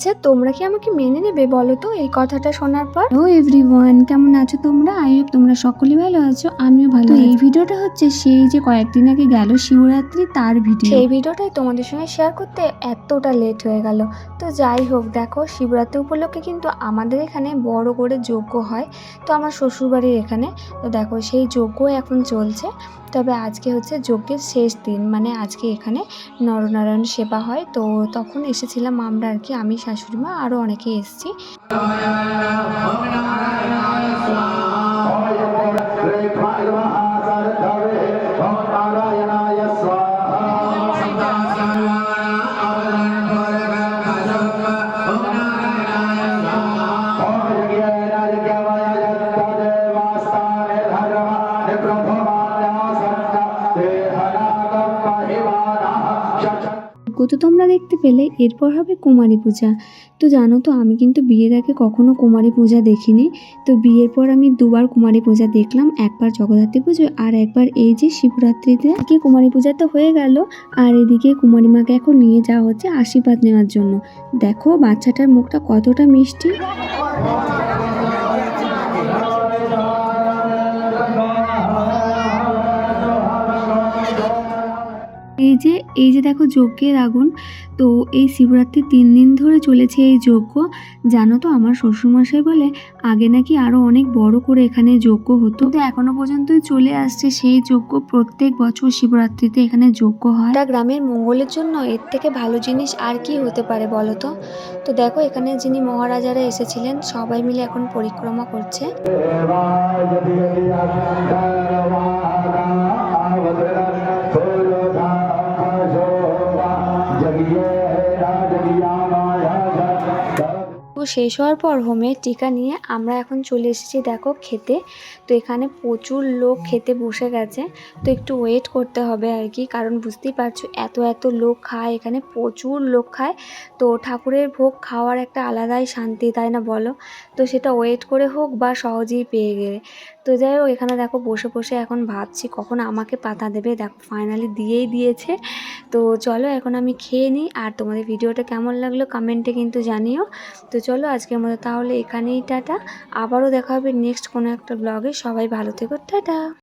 আচ্ছা, তোমরা কি আমাকে মেনে নেবে বলো তো এই কথাটা শোনার পর? হ্যালো এভরিওয়ান, কেমন আছো তোমরা? আই হোপ তোমরা সকলেই ভালো আছো, আমিও ভালো আছি। এই ভিডিওটা হচ্ছে সেই যে কয়েকদিন আগে গেল শিবরাত্রি তার ভিডিও। সেই ভিডিওটাই তোমাদের সঙ্গে শেয়ার করতে এতটা লেট হয়ে গেল। তো যাই হোক, দেখো শিবরাত্রি উপলক্ষে কিন্তু আমাদের এখানে বড় করে যজ্ঞ হয়। তো আমার শ্বশুরবাড়ির এখানে তো দেখো সেই যজ্ঞ এখন চলছে। তবে আজকে হচ্ছে যজ্ঞের শেষ দিন, মানে আজকে এখানে নরনারায়ণ সেবা হয়। তো তখন এসেছিলাম আমরা আর কি, আমি শাশুড়ি মা আরও অনেকে এসেছি। তো তোমরা দেখতে পেলে, এরপর হবে কুমারী পূজা। তো জানো তো আমি কিন্তু বিয়ের আগে কখনো কুমারী পূজা দেখিনি। তো বিয়ের পর আমি দুবার কুমারী পূজা দেখলাম, একবার জগদ্ধাত্রী পুজো আর একবার এই যে শিবরাত্রিতে। এদিকে কুমারী পূজা তো হয়ে গেল, আর এদিকে কুমারী মাকে এখন নিয়ে যাওয়া হচ্ছে আশীর্বাদ নেওয়ার জন্য। দেখো বাচ্চাটার মুখটা কতটা মিষ্টি। এই যে দেখো যজ্ঞের আগুন। তো এই শিবরাত্রির 3 দিন ধরে চলেছে এই যজ্ঞ। জানো তো আমার শ্বশুরমশাই বলে আগে নাকি আরো অনেক বড় করে এখানে যজ্ঞ হতো, তো এখনো পর্যন্তই চলে আসছে সেই যজ্ঞ। প্রত্যেক বছর শিবরাত্রিতে এখানে যজ্ঞ হয়। তা গ্রামের মঙ্গলের জন্য এর থেকে ভালো জিনিস আর কি হতে পারে বলো তো? তো দেখো এখানে যিনি মহারাজারা এসেছিলেন সবাই মিলে এখন পরিক্রমা করছে। তো শেষ হওয়ার পর হোমের টিকা নিয়ে আমরা এখন চলে এসেছি দেখো খেতে। তো এখানে প্রচুর লোক খেতে বসে গেছে। তো একটু ওয়েট করতে হবে আর কি, কারণ বুঝতেই পারছো এত এত লোক খায়, এখানে প্রচুর লোক খায়। তো ঠাকুরের ভোগ খাওয়ার একটা আলাদাই শান্তি, তাই না বলো? তো সেটা ওয়েট করে হোক বা সহজেই পেয়ে গেলে। তো যাই হোক, এখানে দেখো বসে বসে এখন ভাবছি কখন আমাকে পাতা দেবে। দেখো ফাইনালি দিয়েই দিয়েছে। তো চলো এখন আমি খেয়ে নিই, আর তোমাদের ভিডিওটা কেমন লাগলো কমেন্টে কিন্তু জানিও। তো চলো আজকের মতো তাহলে এখানেই টাটা। আবারও দেখা হবে নেক্সট কোনো একটা ব্লগে। সবাই ভালো থেকো, টাটা।